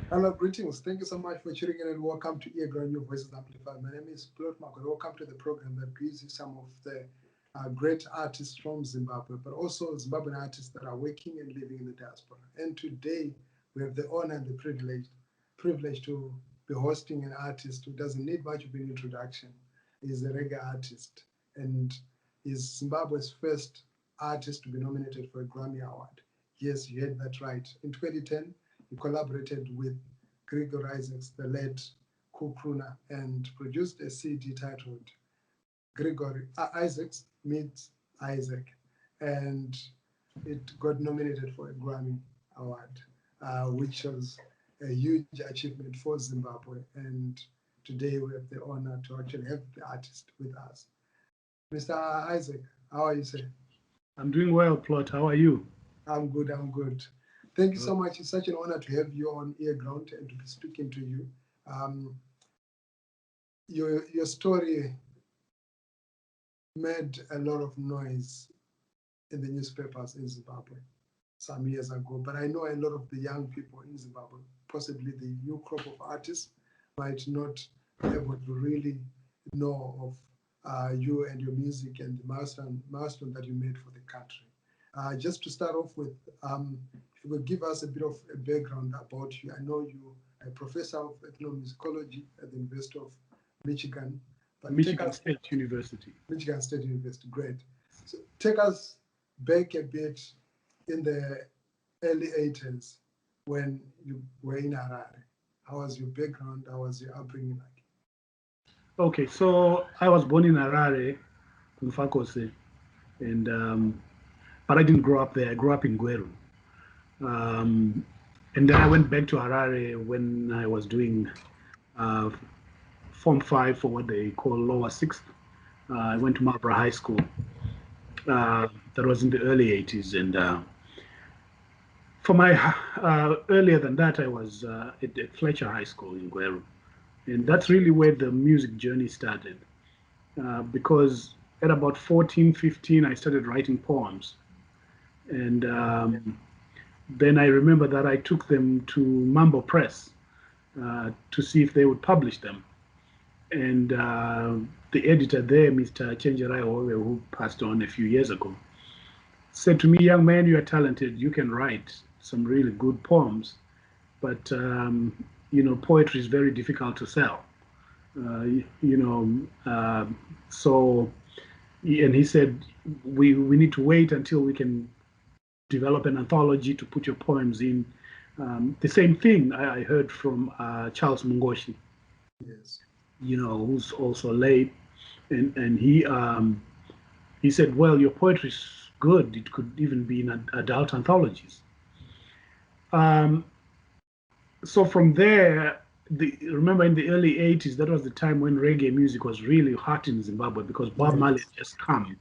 Hello, greetings. Thank you so much for tuning in and welcome to earGROUND, Your Voices Amplified. My name is Plot Mhako. Welcome to the program that gives you some of the great artists from Zimbabwe, but also Zimbabwean artists that are working and living in the diaspora. And today we have the honor and the privilege to be hosting an artist who doesn't need much of an introduction. He's a reggae artist and is Zimbabwe's first artist to be nominated for a Grammy Award. Yes, you heard that right. In 2010, he collaborated with Gregory Isaacs, the late cool crooner, and produced a CD titled Gregory Isaacs Meets Isaac, and it got nominated for a Grammy Award, which was a huge achievement for Zimbabwe. And today we have the honor to actually have the artist with us. Mr. Isaac, how are you, sir? I'm doing well, Plot. How are you? I'm good, I'm good. Thank you so much. It's such an honor to have you on earGROUND and to be speaking to you. Your story made a lot of noise in the newspapers in Zimbabwe some years ago, but I know a lot of the young people in Zimbabwe, possibly the new crop of artists, might not be able to really know of you and your music and the milestone that you made for the country. Just to start off with, if you could give us a bit of a background about you. I know you are a professor of ethnomusicology at the University of Michigan. But Michigan State University. Michigan State University, great. So take us back a bit in the early 80s when you were in Harare. How was your background? How was your upbringing like? Okay, so I was born in Harare, Mfakose, and but I didn't grow up there. I grew up in Gweru. And then I went back to Harare when I was doing Form 5 for what they call lower sixth. I went to Marlborough High School. That was in the early 80s. And for my earlier than that, I was at Fletcher High School in Gweru. And that's really where the music journey started. Because at about 14, 15, I started writing poems. And then I remember that I took them to Mambo Press to see if they would publish them. And the editor there, Mr. Chenjerai Hove, who passed on a few years ago, said to me, "Young man, you are talented. You can write some really good poems, but poetry is very difficult to sell. So, and he said, we need to wait until we can develop an anthology to put your poems in." The same thing I heard from Charles Mungoshi. Yes. Who's also late, and he said, "Well, your poetry is good. It could even be in adult anthologies." So from there, remember in the early 80s, that was the time when reggae music was really hot in Zimbabwe because Bob Marley had just come.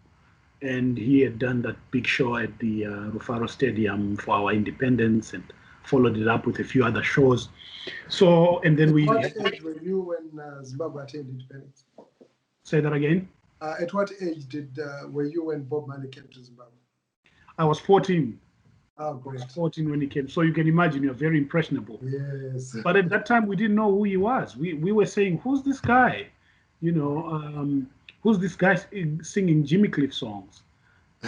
And he had done that big show at the Rufaro Stadium for our independence and followed it up with a few other shows. So, and then What age were you when Zimbabwe attained independence? Say that again? At what age were you when Bob Marley came to Zimbabwe? I was 14. Oh, great. I was 14 when he came. So you can imagine you're very impressionable. Yes. But at that time, we didn't know who he was. We were saying, who's this guy? Who's this guy singing Jimmy Cliff songs?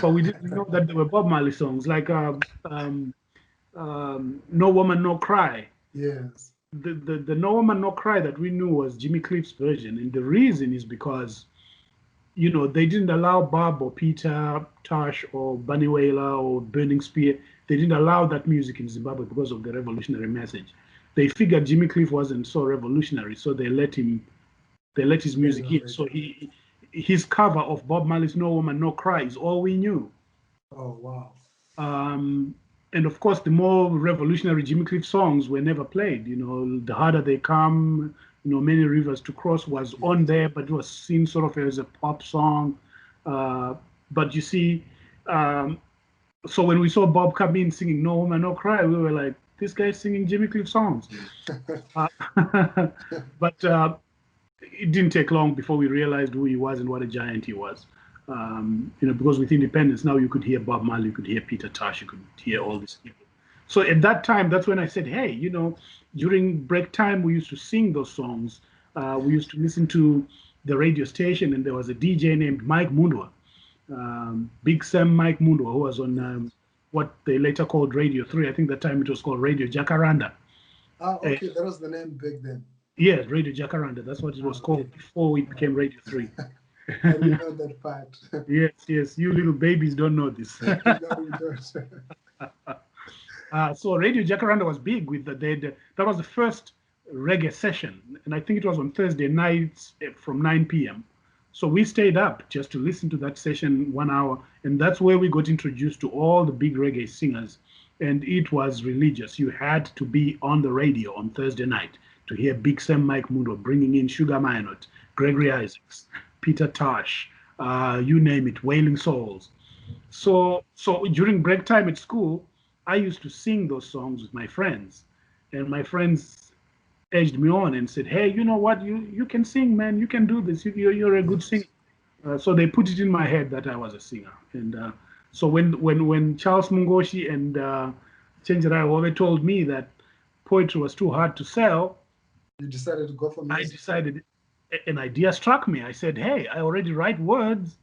But we didn't know that there were Bob Marley songs like No Woman, No Cry. Yes. The No Woman, No Cry that we knew was Jimmy Cliff's version. And the reason is because, they didn't allow Bob or Peter Tosh or Bunny Wailer or Burning Spear. They didn't allow that music in Zimbabwe because of the revolutionary message. They figured Jimmy Cliff wasn't so revolutionary, so they let his music in. So his cover of Bob Marley's No Woman, No Cry is all we knew. Oh, wow. And of course, the more revolutionary Jimmy Cliff songs were never played. The Harder They Come, Many Rivers to Cross was on there, but it was seen sort of as a pop song. But you see, so when we saw Bob come in singing No Woman, No Cry, we were like, this guy's singing Jimmy Cliff songs. But it didn't take long before we realized who he was and what a giant he was. Because with independence, now you could hear Bob Marley, you could hear Peter Tosh, you could hear all these people. So at that time, that's when I said, hey, you know, during break time, we used to sing those songs. We used to listen to the radio station, and there was a DJ named Mike Mundwa, Big Sam Mike Mundwa, who was on what they later called Radio 3. I think that time it was called Radio Jacaranda. Ah, okay, that was the name back then. Yes, Radio Jacaranda. That's what it was called before it became Radio 3. I didn't know that part. Yes, yes. You little babies don't know this. No, we don't. So Radio Jacaranda was big with that was the first reggae session, and I think it was on Thursday nights from 9 p.m. So we stayed up just to listen to that session 1 hour, and that's where we got introduced to all the big reggae singers, and it was religious. You had to be on the radio on Thursday night to hear Big Sam Mike Mundo bringing in Sugar Minot, Gregory Isaacs, Peter Tosh, you name it, Wailing Souls. So during break time at school, I used to sing those songs with my friends, and my friends edged me on and said, hey, you know what, you can sing, man, you can do this, you're a good singer. So they put it in my head that I was a singer. And so when Charles Mungoshi and Chenjerai, they told me that poetry was too hard to sell, you decided to go for music? I decided, an idea struck me. I said, hey, I already write words.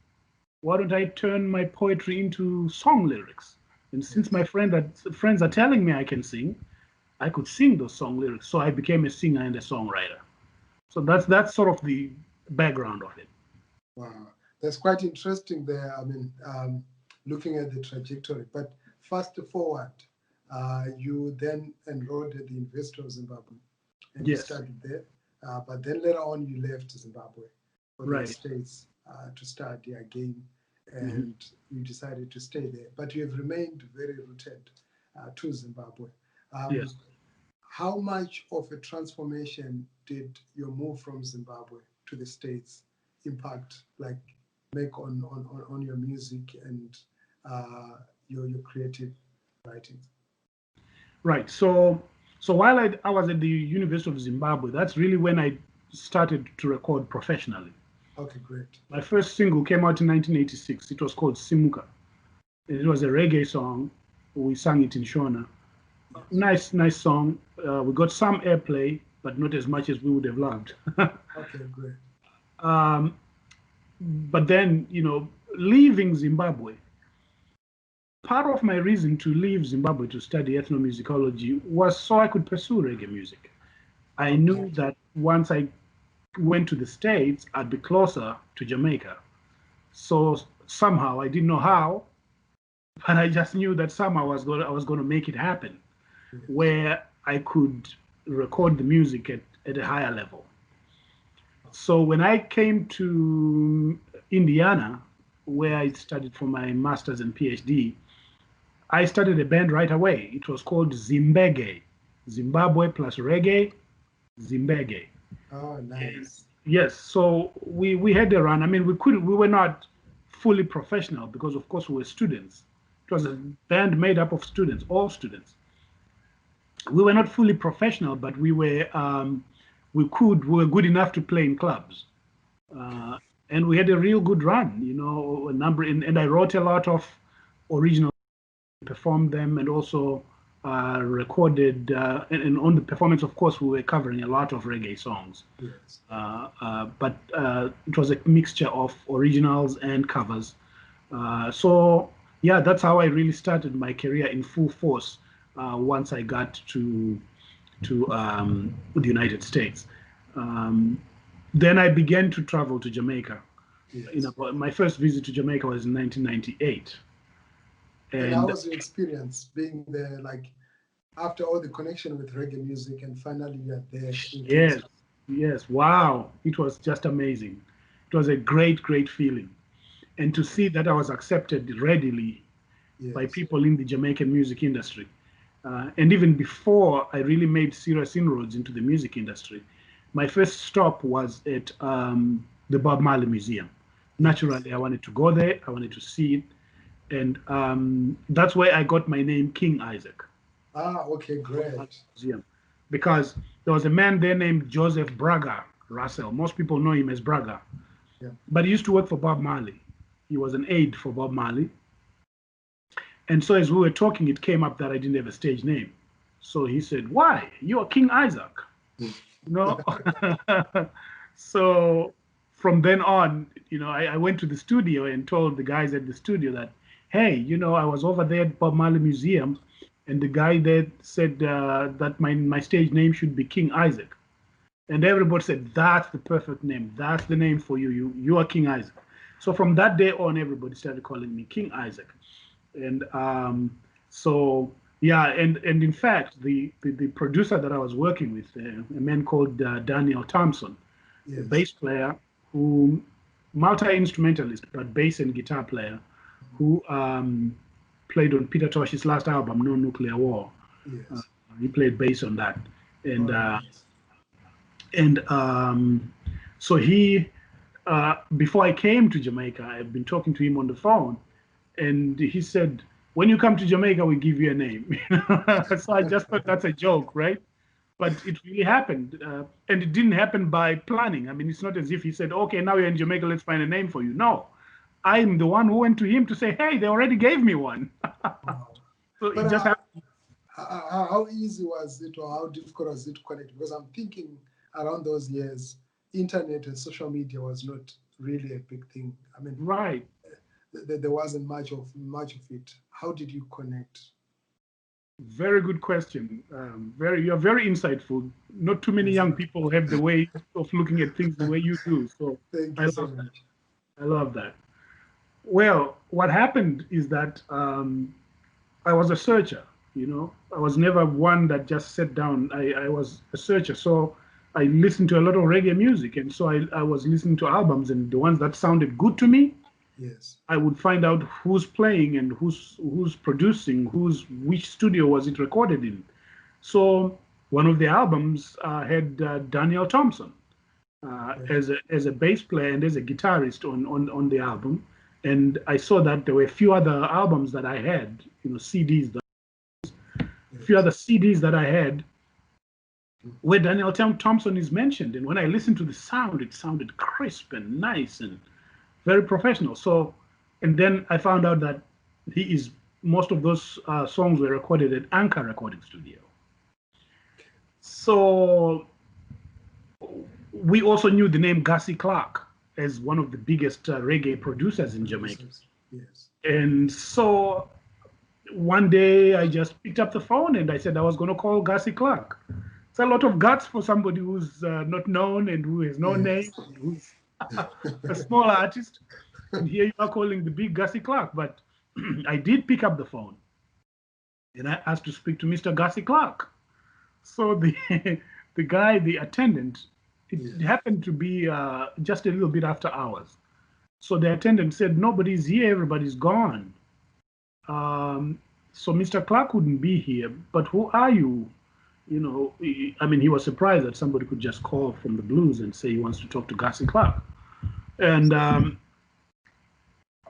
Why don't I turn my poetry into song lyrics? And since my friends are telling me I can sing, I could sing those song lyrics. So I became a singer and a songwriter. So that's sort of the background of it. Wow, that's quite interesting there. I mean, looking at the trajectory. But fast forward, you then enrolled at the University of Zimbabwe, and you studied there. But then later on, you left Zimbabwe for the States to study again, and you decided to stay there. But you have remained very rooted to Zimbabwe. Yes. How much of a transformation did your move from Zimbabwe to the States impact, make on your music and your creative writings? Right. So while I was at the University of Zimbabwe, that's really when I started to record professionally. Okay, great. My first single came out in 1986. It was called Simuka. It was a reggae song. We sang it in Shona. Nice song. We got some airplay, but not as much as we would have loved. Okay, great. But then, leaving Zimbabwe, part of my reason to leave Zimbabwe to study ethnomusicology was so I could pursue reggae music. I knew that once I went to the States, I'd be closer to Jamaica. So somehow, I didn't know how, but I just knew that somehow I was going to make it happen, where I could record the music at a higher level. So when I came to Indiana, where I studied for my master's and PhD, I started a band right away. It was called Zimbabwe, Zimbabwe plus reggae, Zimbabwe. Oh, nice. And yes, so we had a run. I mean, we were not fully professional because, of course, we were students. It was a band made up of students, all students. We were not fully professional, but we were good enough to play in clubs, and we had a real good run. And I wrote a lot of original, performed them, and also recorded. And on the performance, of course, we were covering a lot of reggae songs. Yes. But it was a mixture of originals and covers. So yeah, that's how I really started my career in full force. Once I got to the United States, then I began to travel to Jamaica. Yes. My first visit to Jamaica was in 1998. And how was your experience being there, after all the connection with reggae music, and finally you're there? Yes, wow, it was just amazing. It was a great feeling, and to see that I was accepted readily by people in the Jamaican music industry. And even before I really made serious inroads into the music industry, my first stop was at the Bob Marley Museum. Naturally, I wanted to go there. I wanted to see it. And that's where I got my name, King Isaac. Ah, okay, great. Museum. Because there was a man there named Joseph Braga Russell. Most people know him as Braga. Yeah. But he used to work for Bob Marley. He was an aide for Bob Marley. And so as we were talking, it came up that I didn't have a stage name. So he said, "Why? You are King Isaac." No. So from then on, I went to the studio and told the guys at the studio that, hey, I was over there at Bob Marley Museum, and the guy there said that my stage name should be King Isaac. And everybody said, that's the perfect name. That's the name for you. You are King Isaac. So from that day on, everybody started calling me King Isaac. And so, yeah, and in fact, the producer that I was working with, a man called Daniel Thompson, Yes. a bass player, who multi-instrumentalist, but bass and guitar player, who played on Peter Tosh's last album, No Nuclear War. Yes. He played bass on that. And Yes. So he, before I came to Jamaica, I've been talking to him on the phone, and he said, when you come to Jamaica, we give you a name. So I just thought that's a joke, right? But it really happened. And it didn't happen by planning. I mean, it's not as if he said, okay, now you're in Jamaica, let's find a name for you. No, I'm the one who went to him to say, hey, they already gave me one. Wow. So But it just happened. how easy was it, or how difficult was it to connect? Because I'm thinking around those years, internet and social media was not really a big thing. I mean, Right. There wasn't much of it. How did you connect? Very good question. You're very insightful. Not too many young people have the way of looking at things the way you do. So Thank I you so love that. much. I love that. Well, what happened is that I was a searcher. I was never one that just sat down. I was a searcher. So I listened to a lot of reggae music, and so I was listening to albums, and the ones that sounded good to me, Yes. I would find out who's playing and who's producing, which studio was it recorded in. So one of the albums had Daniel Thompson as a bass player and as a guitarist on the album, and I saw that there were a few other albums that I had, CDs, a few other CDs that I had where Daniel Thompson is mentioned, and when I listened to the sound, it sounded crisp and nice and very professional. So, and then I found out that most of those songs were recorded at Anchor Recording Studio. So we also knew the name Gussie Clarke as one of the biggest reggae producers in Jamaica. Yes. And so one day I just picked up the phone and I said I was going to call Gussie Clarke. It's a lot of guts for somebody who's not known and who has no name, and who's a small artist. And here you are calling the big Gussie Clarke. But I did pick up the phone and I asked to speak to Mr. Gussie Clarke. So the guy, the attendant, it happened to be just a little bit after hours. So the attendant said, nobody's here, everybody's gone. So Mr. Clarke wouldn't be here, but who are you? I mean, he was surprised that somebody could just call from the blues and say he wants to talk to Gussie Clarke. And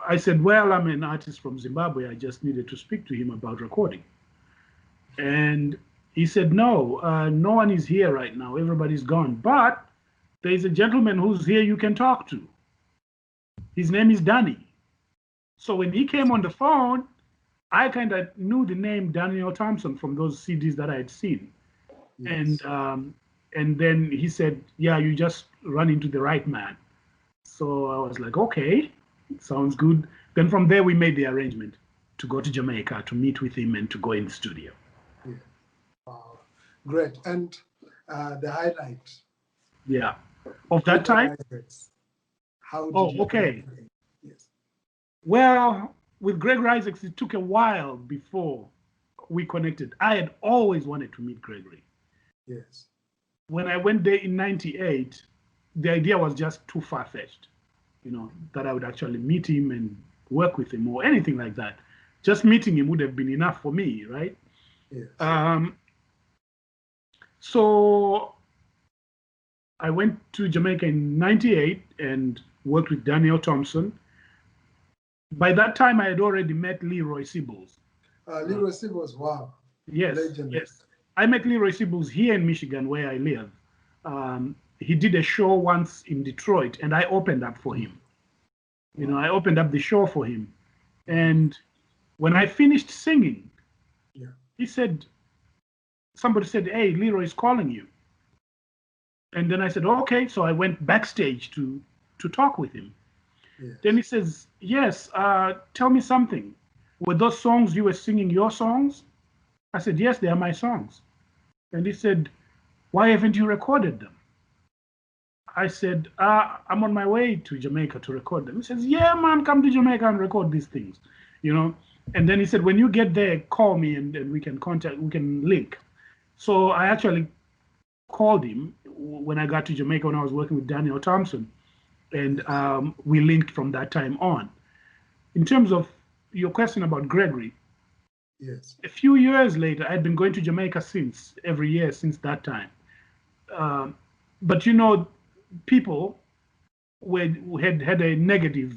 I said, well, I'm an artist from Zimbabwe. I just needed to speak to him about recording. And he said, no, no one is here right now. Everybody's gone. But there's a gentleman who's here you can talk to. His name is Danny. So when he came on the phone, I kind of knew the name Daniel Thompson from those CDs that I had seen. Yes. And then he said, yeah, you just run into the right man. So I was like, okay, sounds good. Then from there, we made the arrangement to go to Jamaica to meet with him and to go in the studio. Yeah. Wow. Great. And the highlight. Yeah. Of that time? How did you okay. Yes. Well, with Gregory Isaacs, it took a while before we connected. I had always wanted to meet Gregory. Yes. When I went there in 98, the idea was just too far-fetched, that I would actually meet him and work with him or anything like that. Just meeting him would have been enough for me, right? Yes. So I went to Jamaica in 98 and worked with Daniel Thompson. By that time, I had already met Leroy Sibbles. Leroy Sibbles, wow. Yes, Legend. Yes. I met Leroy Sibbles here in Michigan, where I live. He did a show once in Detroit, and I opened up for him. I opened up the show for him. And When I finished singing, Yeah. he said, somebody said, "Hey, Leroy is calling you." And then I said, "Okay." So I went backstage to talk with him. Yes. Then he says, "Yes, tell me something. Were those songs you were singing your songs?" I said, "Yes, they are my songs." And he said, "Why haven't you recorded them?" I said, "I'm on my way to Jamaica to record them." He says, "Yeah, man, come to Jamaica and record these things, you know." And then he said, "When you get there, call me and we can link." So I actually called him when I got to Jamaica when I was working with Daniel Thompson, and we linked from that time on. In terms of your question about Gregory, yes, a few years later, I'd been going to Jamaica every year since that time. But people had a negative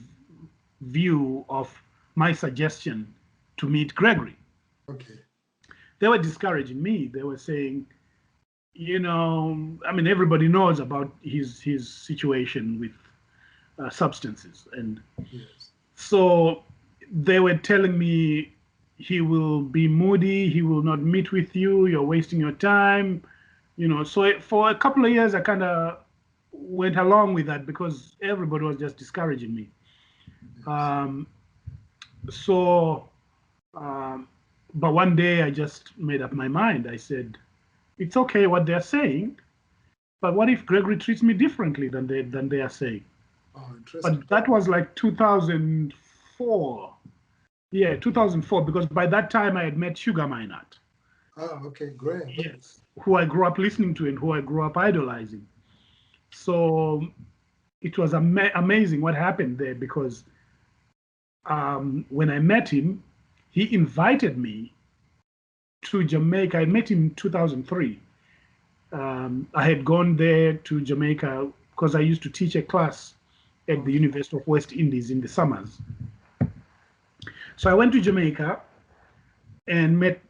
view of my suggestion to meet Gregory. okay, They were discouraging me. They were saying, I mean, everybody knows about his situation with substances, and yes, so they were telling me he will be moody, he will not meet with you, you're wasting your time. So for a couple of years, I kind of went along with that because everybody was just discouraging me. yes, Um, so, um, but one day I just made up my mind. I said, it's okay what they're saying, but what if Gregory treats me differently than they are saying? oh, interesting, But that was like 2004. Yeah, 2004, because by that time I had met Sugar Minot. oh, okay, great, Yes, who I grew up listening to and who I grew up idolizing. So it was amazing what happened there because when I met him, he invited me to Jamaica. I met him in 2003. I had gone there to Jamaica because I used to teach a class at the okay, University of West Indies in the summers. So I went to Jamaica and met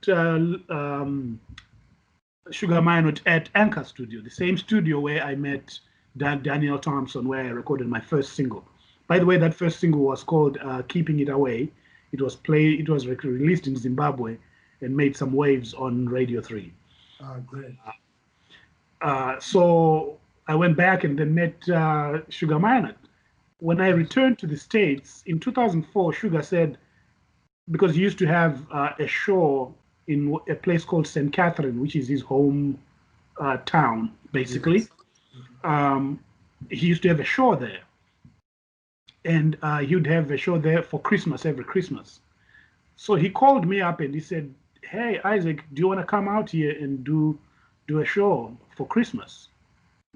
Sugar Minot at Anchor Studio, the same studio where I met Daniel Thompson, where I recorded my first single. By the way, that first single was called "Keeping It Away." It was released in Zimbabwe and made some waves on Radio 3. great, So I went back and then met Sugar Minot. When I returned to the States in 2004, Sugar said, because he used to have a show in a place called St. Catherine, which is his home town, basically. yes, He used to have a show there, and he would have a show there for Christmas every Christmas. So he called me up and he said, "Hey, Isaac, do you want to come out here and do a show for Christmas?"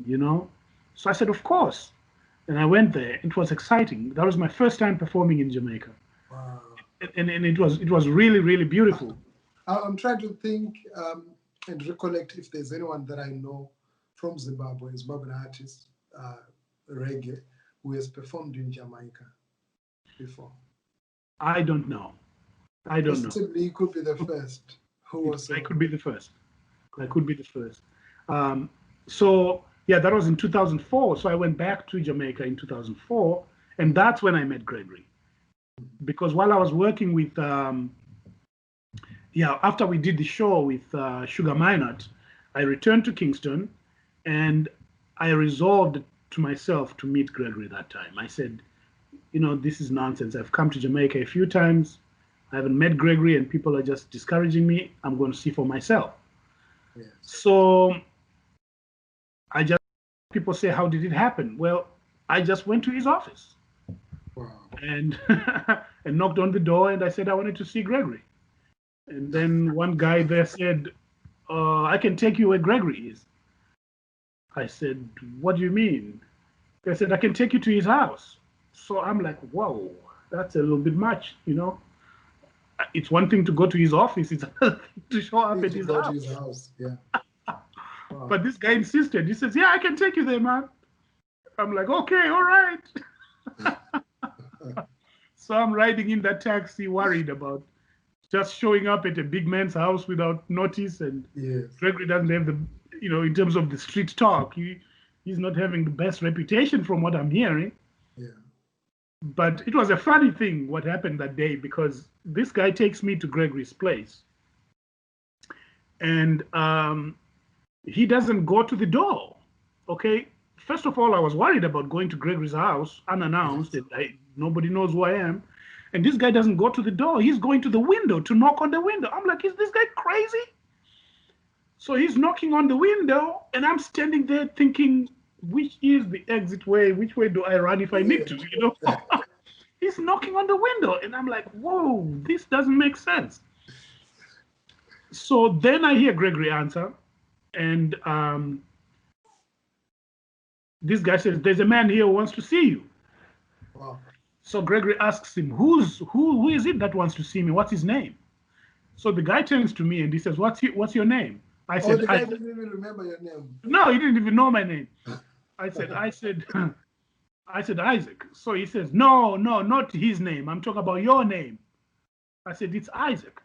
You know. So I said, "Of course." And I went there. It was exciting. That was my first time performing in Jamaica, wow. and it was really really beautiful. I'm trying to think and recollect if there's anyone that I know from Zimbabwe, Zimbabwean artist, reggae, who has performed in Jamaica before. I don't know. I don't know. Possibly he could be the first who I also. could be the first. I could be the first. Um, so yeah, that was in 2004. So I went back to Jamaica in 2004, and that's when I met Gregory. Because while I was working with, after we did the show with Sugar Minot, I returned to Kingston, and I resolved to myself to meet Gregory that time. I said, this is nonsense. I've come to Jamaica a few times. I haven't met Gregory, and people are just discouraging me. I'm going to see for myself. Yes. So people say, how did it happen? Well, I just went to his office Wow. and and knocked on the door, and I said I wanted to see Gregory. And then one guy there said, I can take you where Gregory is. I said, what do you mean? They said, I can take you to his house. So I'm like, whoa, that's a little bit much. It's one thing to go to his office, it's another thing to show up Need at to his go to house. his house. Yeah. Wow. But this guy insisted. He says, yeah, I can take you there, man. I'm like, okay, all right. So I'm riding in that taxi, worried about just showing up at a big man's house without notice. And Yes. Gregory doesn't have in terms of the street talk, he's not having the best reputation from what I'm hearing. Yeah. But it was a funny thing what happened that day, because this guy takes me to Gregory's place, and he doesn't go to the door. Okay. First of all, I was worried about going to Gregory's house unannounced, and nobody knows who I am. And this guy doesn't go to the door. He's going to the window to knock on the window. I'm like, is this guy crazy? So he's knocking on the window, and I'm standing there thinking, which is the exit way? Which way do I run if I need to? You know, he's knocking on the window, and I'm like, whoa, this doesn't make sense. So then I hear Gregory answer, and this guy says, "There's a man here who wants to see you." Wow. So Gregory asks him, who is it that wants to see me? What's his name? So the guy turns to me and he says, "What's your name?" I said, the guy didn't even remember your name. No, he didn't even know my name. I said, Isaac. So he says, no, not his name. I'm talking about your name. I said, it's Isaac.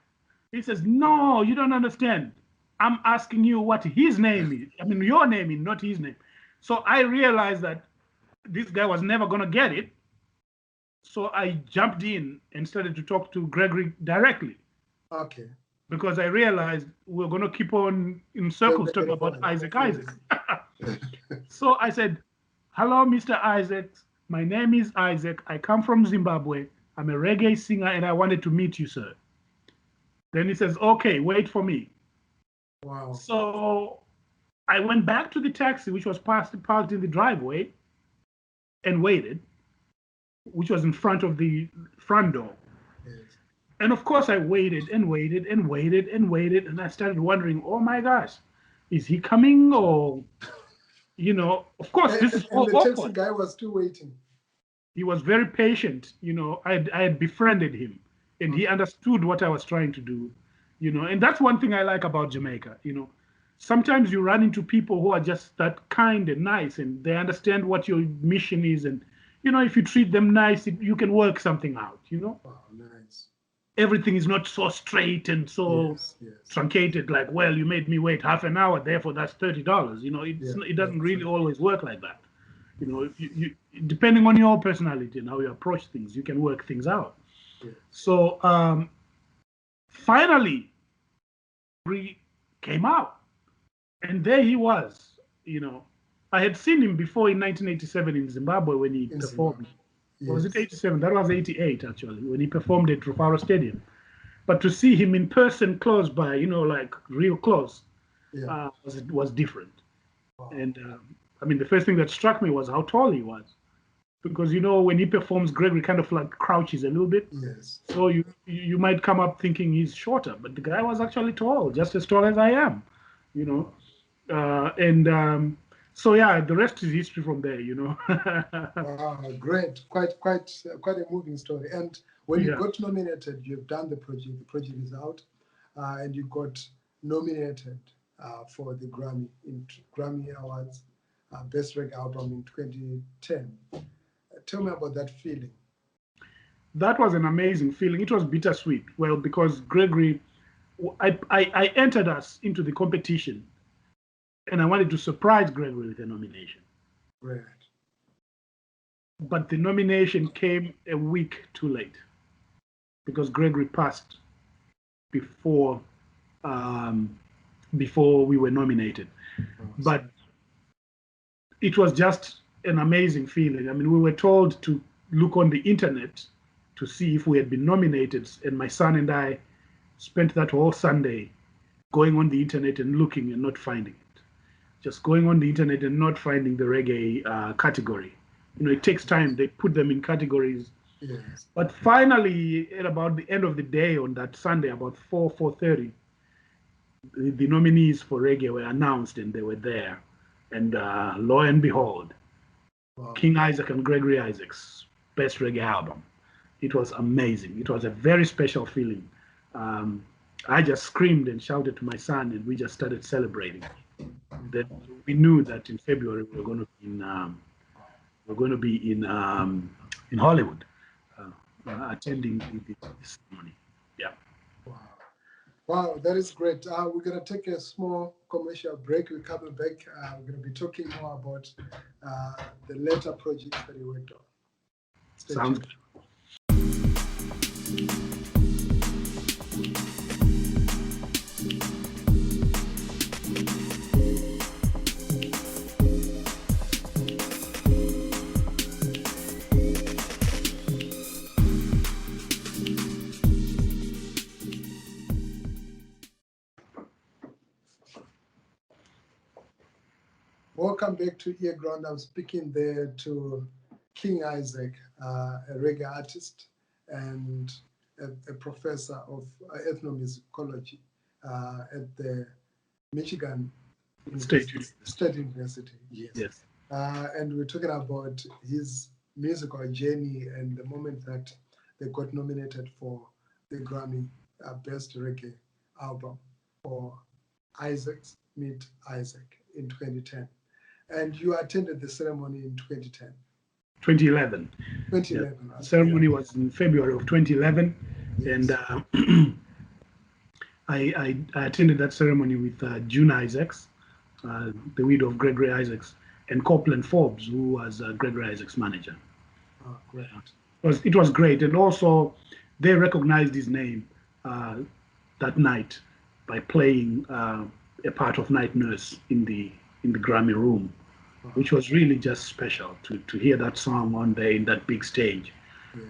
He says, no, you don't understand. I'm asking you what his name is. I mean, your name is, not his name. So I realized that this guy was never going to get it. So I jumped in and started to talk to Gregory directly. Okay. Because I realized we're going to keep on in circles talking about Isaac. So I said, "Hello, Mr. Isaacs. My name is Isaac. I come from Zimbabwe. I'm a reggae singer and I wanted to meet you, sir." Then he says, "Okay, wait for me." Wow. So I went back to the taxi, which was parked in the driveway, and waited, which was in front of the front door. Yes. And of course, I waited and waited and waited and waited, and I started wondering, oh my gosh, is he coming? Or, you know, of course, this is all the awkward. taxi guy was still waiting. He was very patient. You know, I had befriended him, and he understood what I was trying to do. You know, and that's one thing I like about Jamaica. You know, sometimes you run into people who are just that kind and nice, and they understand what your mission is, and you know, if you treat them nice, you can work something out. You know. Wow, nice. Everything is not so straight and so truncated, like, well, you made me wait half an hour, therefore that's $30. You know, it doesn't really always work like that. You know, you depending on your personality and how you approach things, you can work things out. Yes. So finally, he came out, and there he was. You know, I had seen him before in 1987 in Zimbabwe when he performed. Yes. Was it 87? That was 88, actually, when he performed at Trofaro Stadium. But to see him in person close by, you know, like real close, was different. Wow. And I mean, the first thing that struck me was how tall he was. Because, you know, when he performs, Gregory kind of like crouches a little bit. Yes. So you might come up thinking he's shorter, but the guy was actually tall, just as tall as I am, you know. So yeah, the rest is history from there, you know. Wow, great, quite a moving story. And when you got nominated, you've done the project. The project is out, and you got nominated for the Grammy Awards, Best Reggae Album in 2010. Tell me about that feeling. That was an amazing feeling. It was bittersweet. Well, because Gregory, I entered us into the competition, and I wanted to surprise Gregory with a nomination. Right. But the nomination came a week too late because Gregory passed before we were nominated. But it was just an amazing feeling. I mean, we were told to look on the internet to see if we had been nominated, and my son and I spent that whole Sunday going on the internet and looking and not finding it. Just going on the internet and not finding the reggae category. You know, it takes time. They put them in categories. Yes. But finally, at about the end of the day on that Sunday, about 4:30, the nominees for reggae were announced, and they were there. And lo and behold, wow. King Isaac and Gregory Isaacs, Best Reggae Album. It was amazing. It was a very special feeling. I just screamed and shouted to my son, and we just started celebrating. Then we knew that in February we were going to be in Hollywood, attending the ceremony. Yeah. Wow. Wow, that is great. We're going to take a small commercial break. We're coming back. We're going to be talking more about the later projects that you worked on. Sounds good. Welcome back to earGROUND. I'm speaking there to King Isaac, a reggae artist and a professor of ethnomusicology at the Michigan State University. Yes. And we're talking about his musical journey and the moment that they got nominated for the Grammy Best Reggae Album for Isaacs Meet Isaac in 2010. And you attended the ceremony in 2010. 2011. 2011. Yeah. The ceremony was in February of 2011, yes. And I attended that ceremony with June Isaacs, the widow of Gregory Isaacs, and Copeland Forbes, who was Gregory Isaacs' manager. Oh, great. It was great, and also they recognized his name that night by playing a part of Night Nurse in the Grammy room, which was really just special to hear that song on there in that big stage.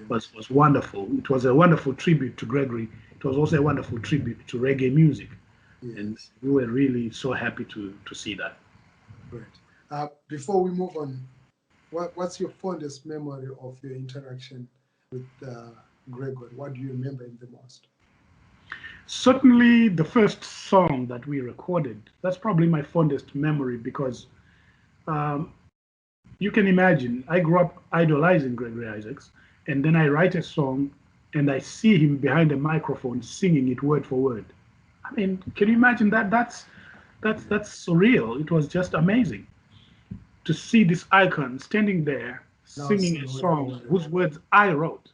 Was wonderful. It was a wonderful tribute to Gregory. It was also a wonderful tribute to reggae music. Yes. And we were really so happy to see that. Great. Before we move on, what's your fondest memory of your interaction with Gregory? What do you remember him the most? Certainly the first song that we recorded, that's probably my fondest memory, because you can imagine, I grew up idolizing Gregory Isaacs, and then I write a song and I see him behind a microphone singing it word for word. I mean, can you imagine that? That's surreal. It was just amazing to see this icon standing there singing a song whose words I wrote.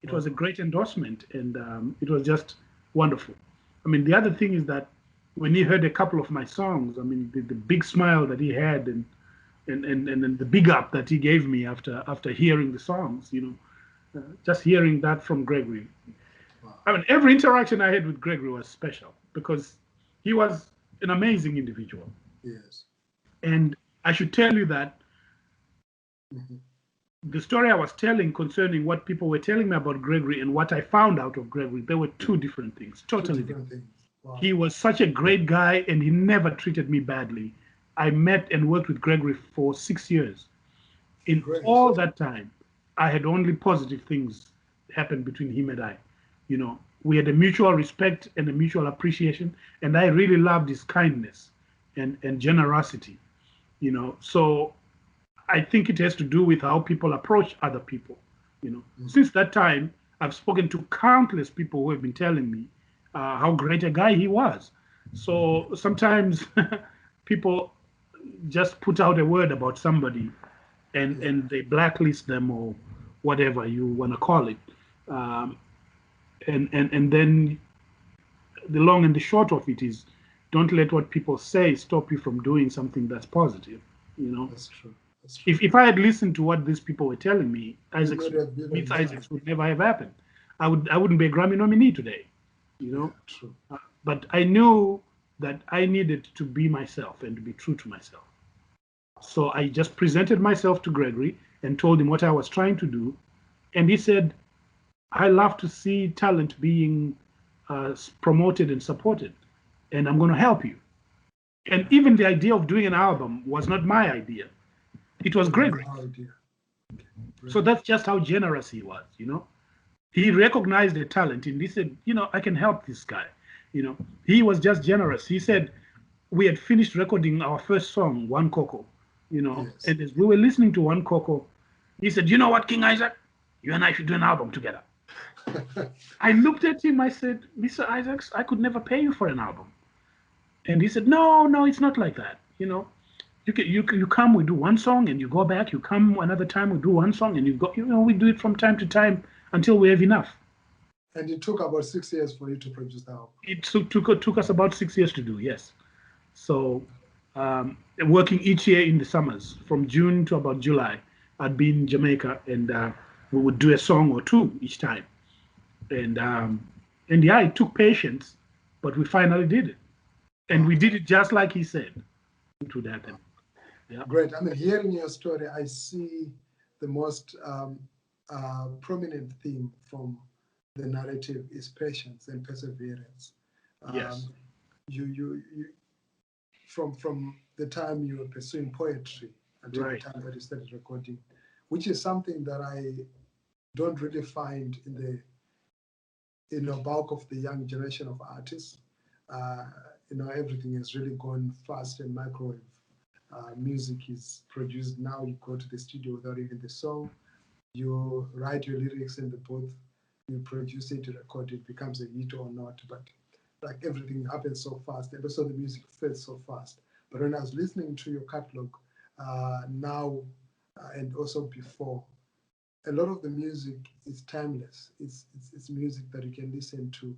It was a great endorsement, and it was just wonderful. I mean, the other thing is that when he heard a couple of my songs, I mean, the big smile that he had, and the big up that he gave me after hearing the songs, just hearing that from Gregory. Wow. I mean, every interaction I had with Gregory was special because he was an amazing individual. Yes. And I should tell you that the story I was telling concerning what people were telling me about Gregory and what I found out of Gregory, there were two different things, totally different things. Wow. He was such a great guy, and he never treated me badly. I met and worked with Gregory for 6 years. In all that time, I had only positive things happen between him and I. We had a mutual respect and a mutual appreciation, and I really loved his kindness and generosity. So I think it has to do with how people approach other people. Since that time, I've spoken to countless people who have been telling me how great a guy he was. So sometimes people just put out a word about somebody and they blacklist them or whatever you want to call it. And then the long and the short of it is, don't let what people say stop you from doing something that's positive. That's true. If I had listened to what these people were telling me, Isaacs would never have happened. I wouldn't be a Grammy nominee today. True. But I knew that I needed to be myself and to be true to myself. So I just presented myself to Gregory and told him what I was trying to do. And he said, I love to see talent being promoted and supported, and I'm going to help you. And even the idea of doing an album was not my idea. It was Gregory's idea. So that's just how generous he was, He recognized the talent and he said, I can help this guy. He was just generous. He said, we had finished recording our first song, One Coco, yes. And as we were listening to One Coco, he said, you know what, King Isaac, you and I should do an album together. I looked at him, I said, Mr. Isaacs, I could never pay you for an album. And he said, no, it's not like that. You come, we do one song and you go back, you come another time, we do one song and you go, we do it from time to time until we have enough. And it took about 6 years for you to produce the album. It took us about 6 years to do, yes. So working each year in the summers, from June to about July, I'd be in Jamaica, and we would do a song or two each time. And yeah, it took patience, but we finally did it. And we did it just like he said it would happen. Yeah. Great. I mean, hearing your story, I see the most prominent theme from the narrative is patience and perseverance. Yes. You from the time you were pursuing poetry until Right. the time that you started recording, which is something that I don't really find in the bulk of the young generation of artists. Everything has really gone fast and microwave. Music is produced now. You go to the studio without even the song. You write your lyrics in the booth. You produce it, you record it, becomes a hit or not. But like everything happens so fast, and also the music fades so fast. But when I was listening to your catalog now and also before, a lot of the music is timeless. It's music that you can listen to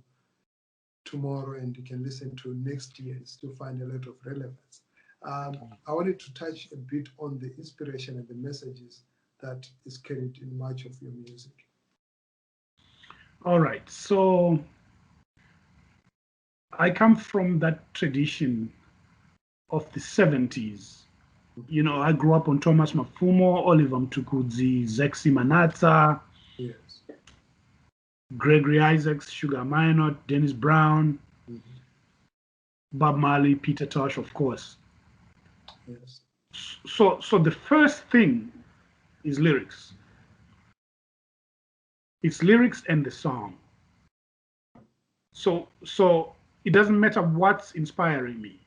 tomorrow and you can listen to next year and still find a lot of relevance. I wanted to touch a bit on the inspiration and the messages that is carried in much of your music. All right. So I come from that tradition of the 70s. I grew up on Thomas Mafumo, Oliver Mtukudzi, Zexi Manatsa, Yes. Gregory Isaacs, Sugar Minot, Dennis Brown, Bob Marley, Peter Tosh, of course. Yes. So the first thing is lyrics. It's lyrics and the song. So it doesn't matter what's inspiring me.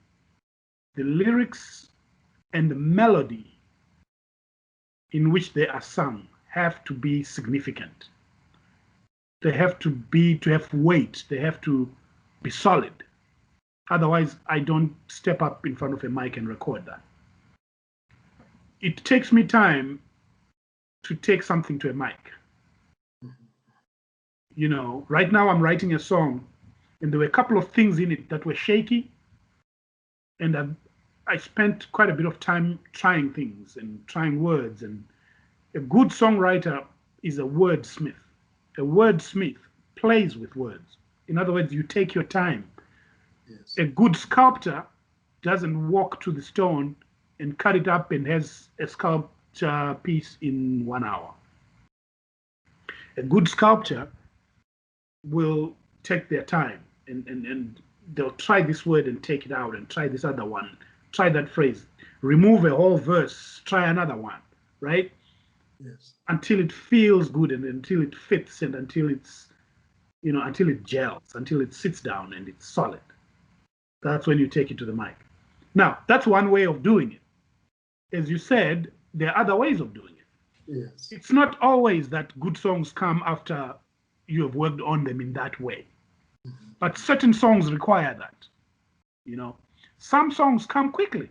The lyrics and the melody in which they are sung have to be significant. They have to have weight. They have to be solid. Otherwise, I don't step up in front of a mic and record that. It takes me time to take something to a mic. Right now I'm writing a song, and there were a couple of things in it that were shaky, and I spent quite a bit of time trying things and trying words. And a good songwriter is a wordsmith. A wordsmith plays with words. In other words, you take your time. Yes. A good sculptor doesn't walk to the stone and cut it up and has a sculpture piece in 1 hour. A good sculptor will take their time and they'll try this word and take it out and try this other one, try that phrase, remove a whole verse, try another one, right? Yes. Until it feels good and until it fits and until it's, until it gels, until it sits down and it's solid. That's when you take it to the mic. Now, that's one way of doing it. As you said, there are other ways of doing it. Yes. It's not always that good songs come after you have worked on them in that way. But certain songs require that. Some songs come quickly.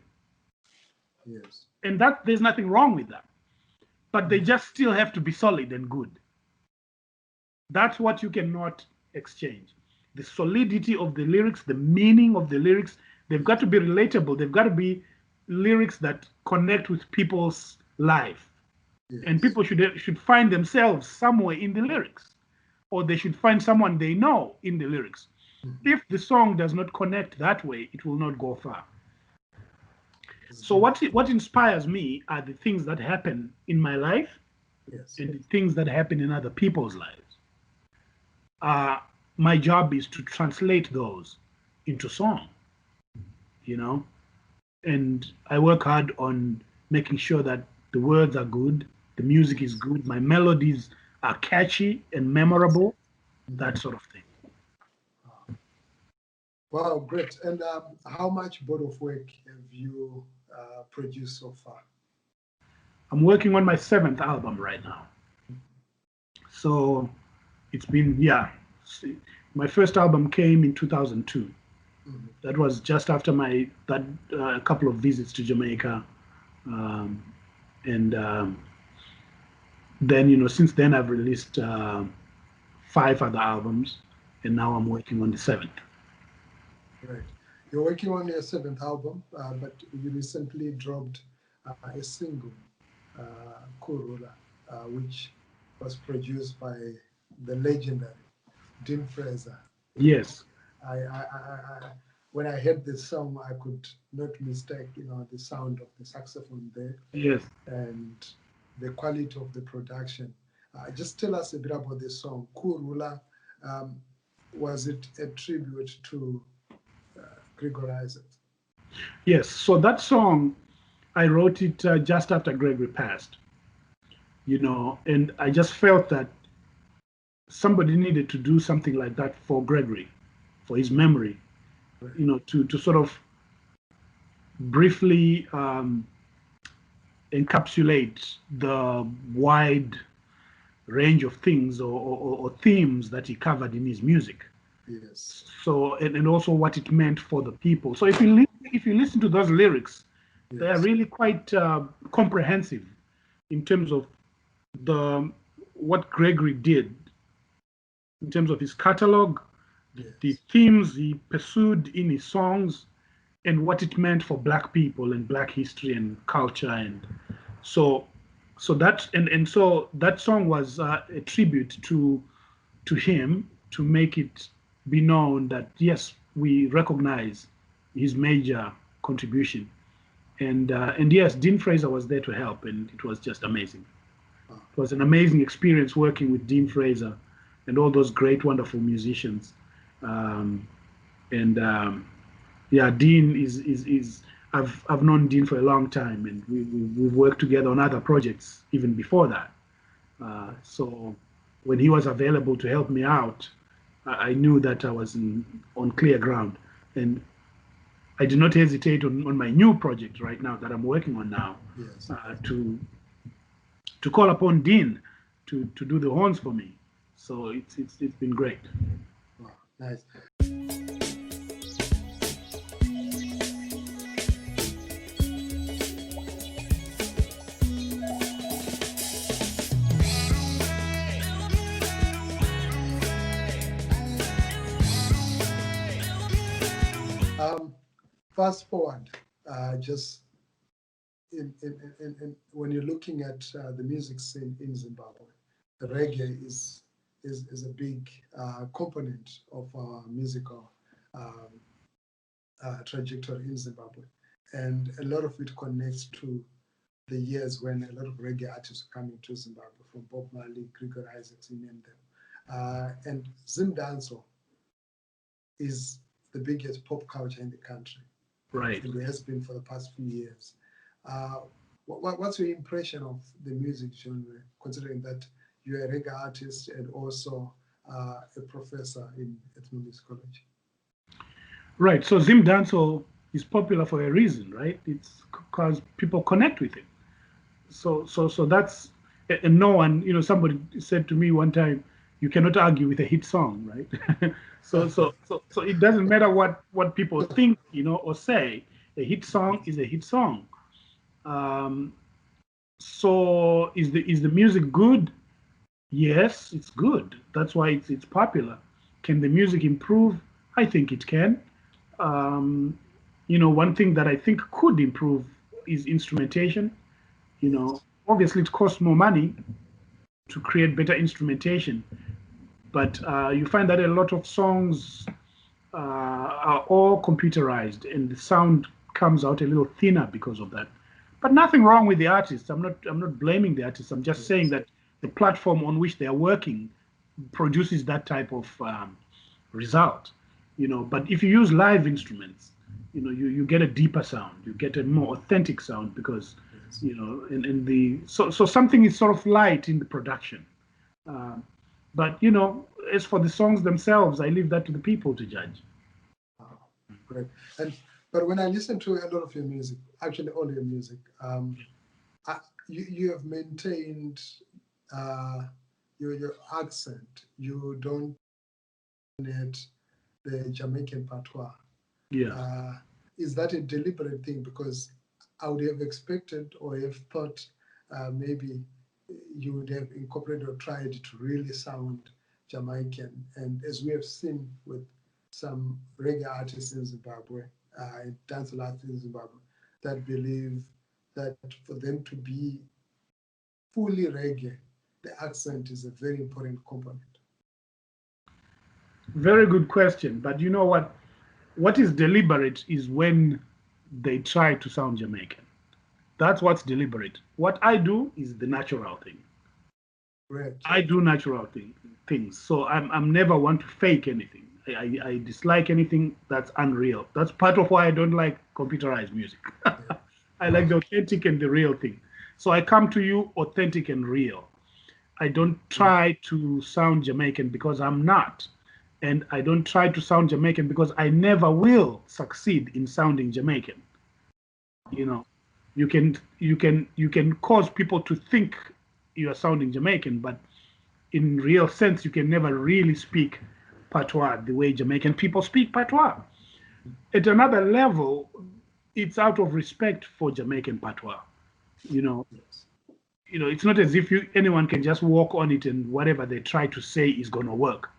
Yes. And that there's nothing wrong with that. But they just still have to be solid and good. That's what you cannot exchange. The solidity of the lyrics, the meaning of the lyrics, they've got to be relatable. They've got to be lyrics that connect with people's life. Yes. And people should find themselves somewhere in the lyrics, or they should find someone they know in the lyrics. If the song does not connect that way, it will not go far. So what inspires me are the things that happen in my life, yes, and the things that happen in other people's lives. My job is to translate those into song, and I work hard on making sure that the words are good, the music is good, my melodies are catchy and memorable, that sort of thing. Wow, great. And how much body of work have you produced so far? I'm working on my 7th album right now. So it's been, my first album came in 2002. That was just after a couple of visits to Jamaica. Then, since then I've released 5 other albums, and now I'm working on the 7th. Right. You're working on your 7th album, but you recently dropped a single Kurula, which was produced by the legendary Dean Fraser. Yes. When I heard this song, I could not mistake, the sound of the saxophone there Yes. and the quality of the production. Just tell us a bit about this song, Kurula. Was it a tribute to Gregory Isaacs? Yes. So that song, I wrote it just after Gregory passed, and I just felt that somebody needed to do something like that for Gregory, for his memory, to sort of briefly encapsulate the wide range of things or themes that he covered in his music. Yes. So and also what it meant for the people. So if you listen to those lyrics, they are Yes. really quite comprehensive in terms of what Gregory did in terms of his catalog, the Yes. themes he pursued in his songs, and what it meant for Black people and Black history and culture. And so so that song was a tribute to him, to make it be known that yes, we recognize his major contribution. And yes, Dean Fraser was there to help, and it was just amazing. It was an amazing experience working with Dean Fraser and all those great, wonderful musicians. Um, and Yeah, Dean is I've known Dean for a long time, and we've worked together on other projects even before that. So when he was available to help me out, I knew that I was on clear ground, and I did not hesitate on my new project right now that I'm working on now, Yes. to call upon Dean to do the horns for me. So it's been great. Wow, nice. Fast forward, just when you're looking at the music scene in Zimbabwe, the reggae is a big component of our musical um, trajectory in Zimbabwe, and a lot of it connects to the years when a lot of reggae artists were coming to Zimbabwe, from Bob Marley, Gregory Isaacs, you name them. And Zim Dancehall is the biggest pop culture in the country. Right. And it has been for the past few years. What's your impression of the music genre, considering that you're a reggae artist and also a professor in ethnomusicology? Right. So Zim Dancehall is popular for a reason, right? It's because people connect with it. So that's and no one, somebody said to me one time, you cannot argue with a hit song, right? So it doesn't matter what people think, or say. A hit song is a hit song. Um, so is the music good? Yes, it's good. That's why it's popular. Can the music improve? I think it can. Um, one thing that I think could improve is instrumentation. Yes. Obviously it costs more money to create better instrumentation, but you find that a lot of songs are all computerized, and the sound comes out a little thinner because of that. But nothing wrong with the artists. I'm not blaming the artists. I'm just saying Yes. that the platform on which they are working produces that type of result. But if you use live instruments, you get a deeper sound. You get a more authentic sound because Yes. and the so something is sort of light in the production. Um, but as for the songs themselves, I leave that to the people to judge. Wow, great. And but when I listen to a lot of your music, actually all your music, I, you have maintained uh, your accent. You don't net the Jamaican patois. Yeah. Uh, is that a deliberate thing? Because I would have expected or have thought maybe you would have incorporated or tried to really sound Jamaican. And as we have seen with some reggae artists in Zimbabwe, dancehall artists in Zimbabwe, that believe that for them to be fully reggae, the accent is a very important component? Very good question. But you know what? What is deliberate is when they try to sound Jamaican. That's what's deliberate. What I do is the natural thing. Great. I do natural things. So I'm never one to fake anything. I dislike anything that's unreal. That's part of why I don't like computerized music. I like the authentic and the real thing. So I come to you authentic and real. I don't try to sound Jamaican because I'm not. And I don't try to sound Jamaican because I never will succeed in sounding Jamaican. You know, you can cause people to think you are sounding Jamaican, but in real sense, you can never really speak patois the way Jamaican people speak patois. At another level, it's out of respect for Jamaican patois. You know, it's not as if anyone can just walk on it and whatever they try to say is going to work.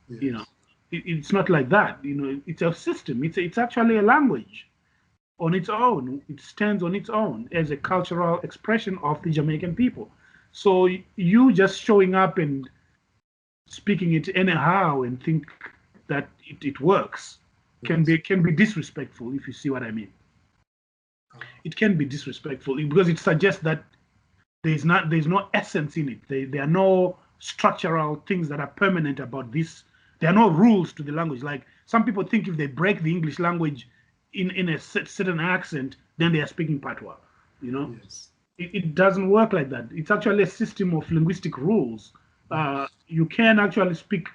Yes. It's not like that. It's a system. It's actually a language on its own. It stands on its own as a cultural expression of the Jamaican people. So you just showing up and speaking it anyhow and think that it works can be disrespectful, if you see what I mean. It can be disrespectful because it suggests that there's no essence in it. There are no structural things that are permanent about this. There are no rules to the language. Like some people think if they break the English language in a certain accent, then they are speaking patois. Yes. It doesn't work like that. It's actually a system of linguistic rules. You can actually speak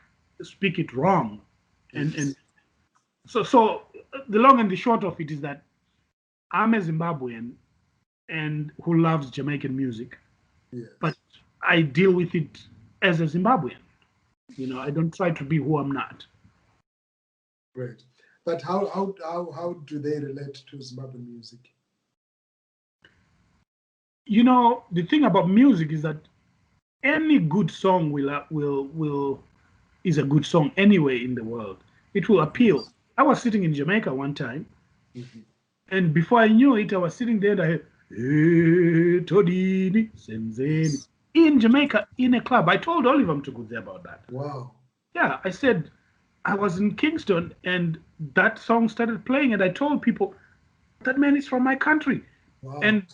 it wrong, and so the long and the short of it is that I'm a Zimbabwean and who loves Jamaican music, Yes. but I deal with it as a Zimbabwean. I don't try to be who I'm not. Great. But how do they relate to Zimbabwean music? The thing about music is that any good song is a good song anywhere in the world. It will appeal. I was sitting in Jamaica one time, and before I knew it, I was sitting there and I heard Todini Senzeni in Jamaica in a club. I told Oliver to go there about that. Wow. Yeah, I said I was in Kingston and that song started playing, and I told people that man is from my country. Wow. And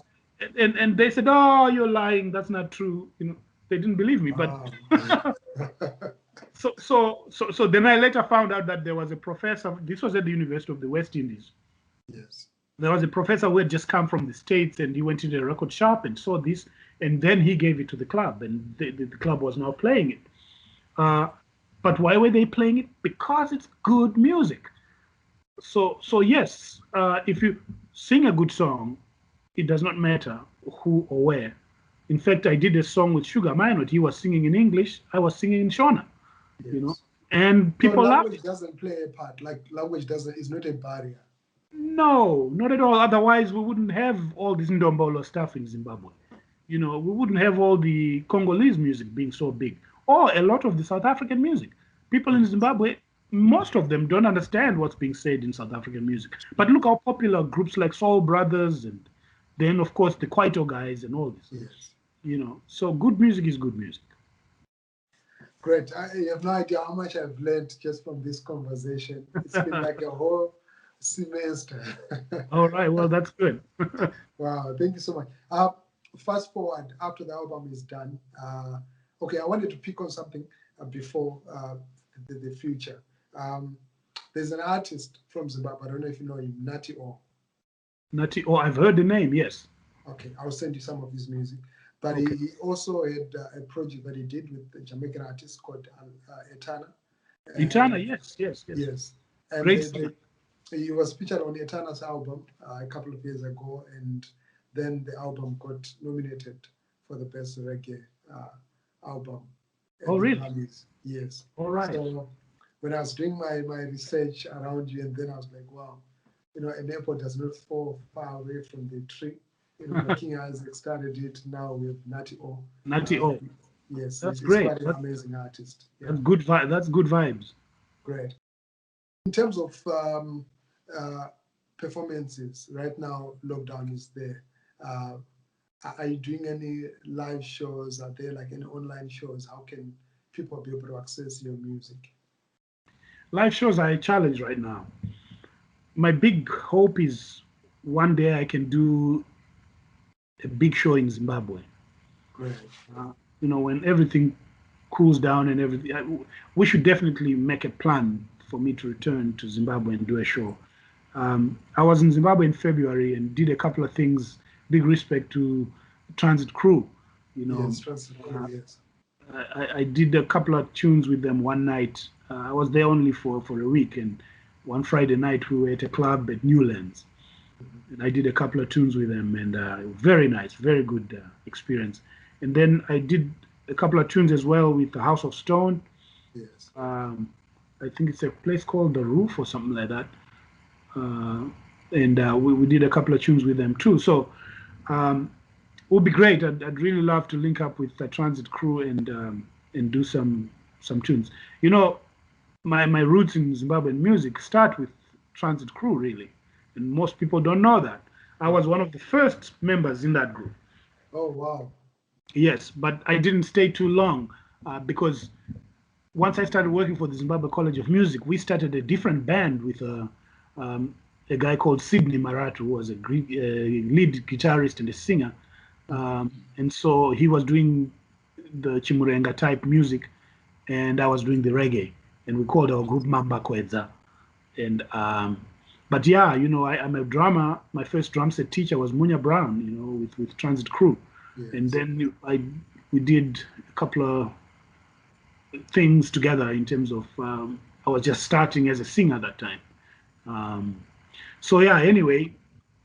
they said, "Oh, you're lying. That's not true." They didn't believe me. Wow. But so then I later found out that there was a professor. This was at the University of the West Indies. Yes. There was a professor who had just come from the States, and he went into a record shop and saw this, and then he gave it to the club, and the club was now playing it. But why were they playing it? Because it's good music. So yes, if you sing a good song, it does not matter who or where. In fact, I did a song with Sugar Minot. He was singing in English. I was singing in Shona. Yes. And people so laugh. language doesn't play a part. Like language is not a barrier. No, not at all. Otherwise, we wouldn't have all this Ndombolo stuff in Zimbabwe. We wouldn't have all the Congolese music being so big, or a lot of the South African music. People in Zimbabwe, most of them don't understand what's being said in South African music. But look how popular groups like Soul Brothers and then, of course, the Kwaito guys and all this. Yes. So good music is good music. Great. I have no idea how much I've learned just from this conversation. It's been like a whole semester. All right. Well, that's good. Wow. Thank you so much. Fast forward after the album is done. Okay, I wanted to pick on something before the future. There's an artist from Zimbabwe. I don't know if you know him, Nati O. Nati O, I've heard the name, yes. Okay, I'll send you some of his music. But Okay. he also had a project that he did with a Jamaican artist called Etana. Etana, yes. Yes. And Great he was featured on Etana's album a couple of years ago, and then the album got nominated for the best reggae album. Oh, really? Grammys. Yes. All right. So when I was doing my research around you, and then I was like, wow, an apple does not fall far away from the tree. King Isaac started it. Now with Nati O. Nati O. Yes, that's he's great. quite an amazing artist. Yeah. That's good. That's good vibes. Great. In terms of performances, right now lockdown is there. Are you doing any live shows? Are there like any online shows? How can people be able to access your music? Live shows are a challenge right now. My big hope is one day I can do a big show in Zimbabwe. Great. When everything cools down and everything, we should definitely make a plan for me to return to Zimbabwe and do a show. I was in Zimbabwe in February and did a couple of things. Big respect to Transit Crew. Yes, Transit Crew, yes. I did a couple of tunes with them one night. I was there only for a week, and one Friday night we were at a club at Newlands, and I did a couple of tunes with them, and very nice, very good experience. And then I did a couple of tunes as well with the House of Stone. Yes. I think it's a place called The Roof or something like that. And we did a couple of tunes with them too. So it would be great. I'd really love to link up with the Transit Crew and do some tunes. My roots in Zimbabwean music start with Transit Crew, really, and most people don't know that. I was one of the first members in that group. Oh, wow. Yes, but I didn't stay too long because once I started working for the Zimbabwe College of Music, we started a different band with a guy called Sydney Maratu, who was a lead guitarist and a singer. And so he was doing the Chimurenga type music, and I was doing the reggae, and we called our group Mamba Kwedza. And but yeah, I'm a drummer. My first drum set teacher was Munya Brown, with Transit Crew. Yes. And then we did a couple of things together in terms of I was just starting as a singer at that time. So yeah, anyway,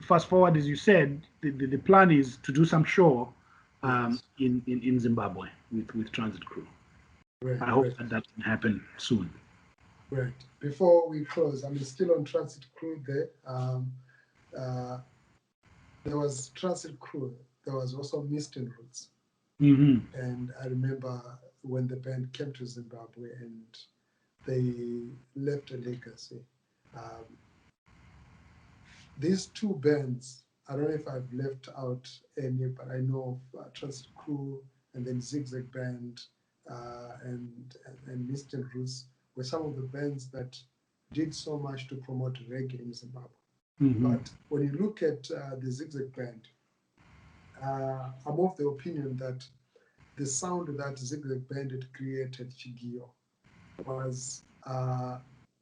fast forward, as you said, the plan is to do some show in Zimbabwe with Transit Crew. Great, I hope that can happen soon. Great. Before we close, I'm still on Transit Crew there. There was Transit Crew. There was also Mistin Roots. Mm-hmm. And I remember when the band came to Zimbabwe and they left a legacy. These two bands, I don't know if I've left out any, but I know of Transit Crew and then Zigzag Band and Mistin Roots were some of the bands that did so much to promote reggae in Zimbabwe. Mm-hmm. But when you look at the Zigzag Band, I'm of the opinion that the sound that Zigzag Band had created, Chigio, was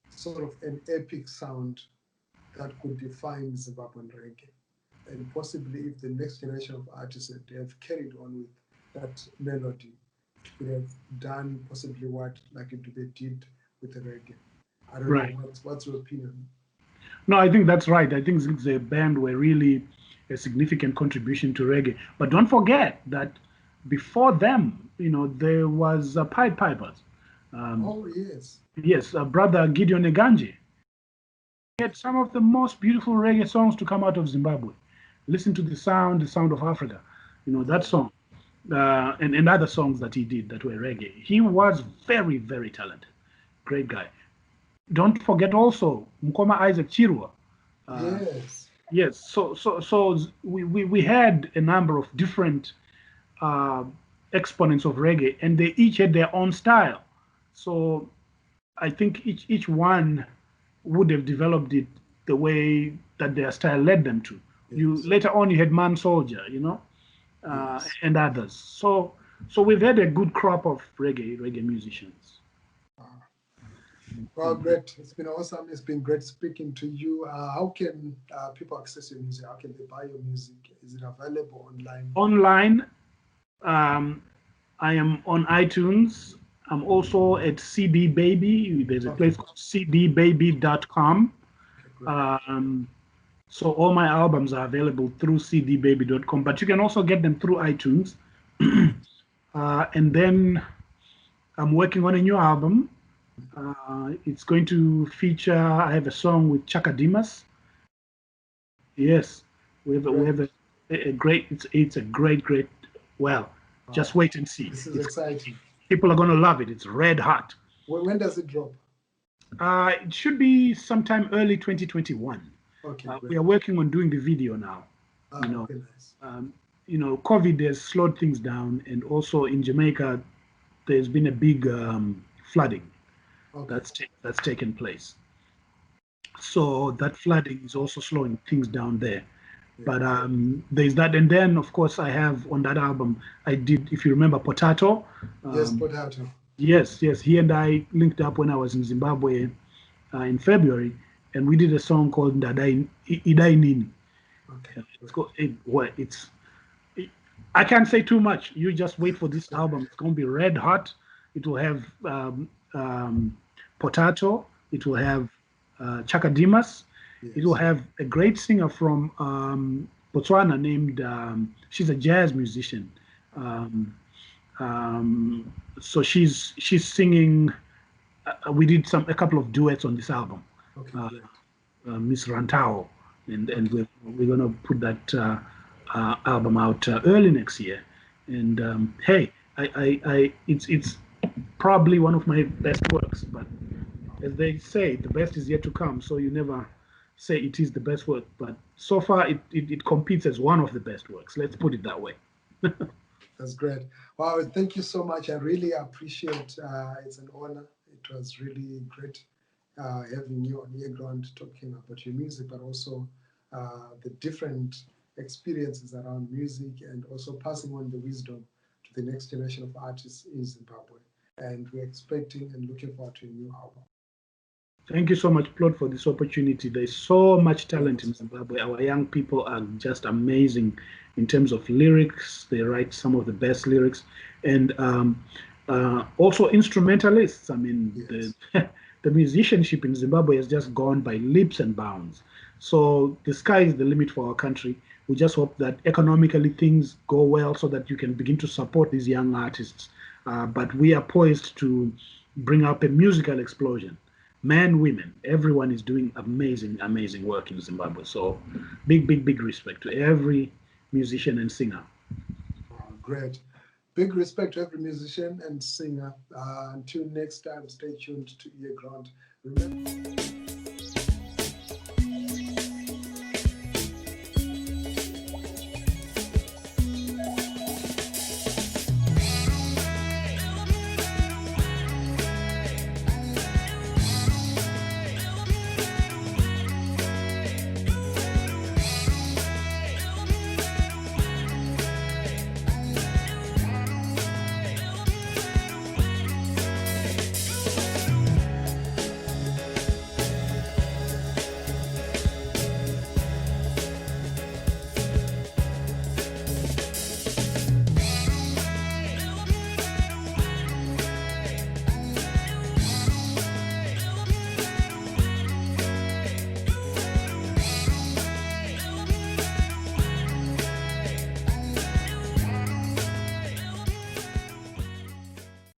sort of an epic sound that could define Zimbabwean reggae. And possibly if the next generation of artists have carried on with that melody, could have done possibly what like they did with the reggae. I don't know, what's your opinion? No, I think that's right. I think the band were really a significant contribution to reggae. But don't forget that before them, there was Pied Pipers. Oh, yes. Yes, brother Gideon Neganje. He had some of the most beautiful reggae songs to come out of Zimbabwe. Listen to the Sound of Africa. That song. And other songs that he did that were reggae. He was very, very talented. Great guy. Don't forget also Mkoma Isaac Chirwa. Yes. Yes. So we had a number of different exponents of reggae, and they each had their own style. So I think each one would have developed it the way that their style led them to. Yes. Later on you had Man Soldier, Yes. and others. So we've had a good crop of reggae musicians. Well, great. It's been awesome. It's been great speaking to you. How can people access your music? How can they buy your music? Is it available online? Online, I am on iTunes. I'm also at CD Baby. There's a place called cdbaby.com. So all my albums are available through cdbaby.com, but you can also get them through iTunes. And then I'm working on a new album. It's going to feature, I have a song with Chaka Dimas. Yes, we have a great, it's a great, well, just wait and see. This is exciting. People are going to love it. It's red hot. When does it drop? It should be sometime early 2021. Okay, we are working on doing the video now. Okay, nice. COVID has slowed things down, and also in Jamaica, there's been a big flooding Okay. that's taken place. So that flooding is also slowing things down there. But there's that, and then of course I have on that album I did, if you remember, Potato. Yes, Potato. Yes, he and I linked up when I was in Zimbabwe in February, and we did a song called Idai Nini. Okay. I can't say too much. You just wait for this album. It's going to be red hot. It will have Potato. It will have Chakadimas. Yes. It will have a great singer from Botswana named, she's a jazz musician. So she's singing. We did a couple of duets on this album. Okay, great. Miss Rantao, and we're gonna put that album out early next year. And hey, it's probably one of my best works. But as they say, the best is yet to come. So you never say it is the best work. But so far, it competes as one of the best works. Let's put it that way. That's great. Wow, thank you so much. I really appreciate. It's an honor. It was really great having you on earGROUND talking about your music, but also the different experiences around music, and also passing on the wisdom to the next generation of artists in Zimbabwe. And we're expecting and looking forward to a new album. Thank you so much, Plot, for this opportunity. There's so much talent in Zimbabwe. Our young people are just amazing in terms of lyrics. They write some of the best lyrics, and also instrumentalists. I mean, yes. the musicianship in Zimbabwe has just gone by leaps and bounds. So the sky is the limit for our country. We just hope that economically things go well so that you can begin to support these young artists. But we are poised to bring up a musical explosion. Men, women, everyone is doing amazing, amazing work in Zimbabwe. So big respect to every musician and singer. Oh, great. Big respect to every musician and singer. Until next time, stay tuned to earGROUND. Remember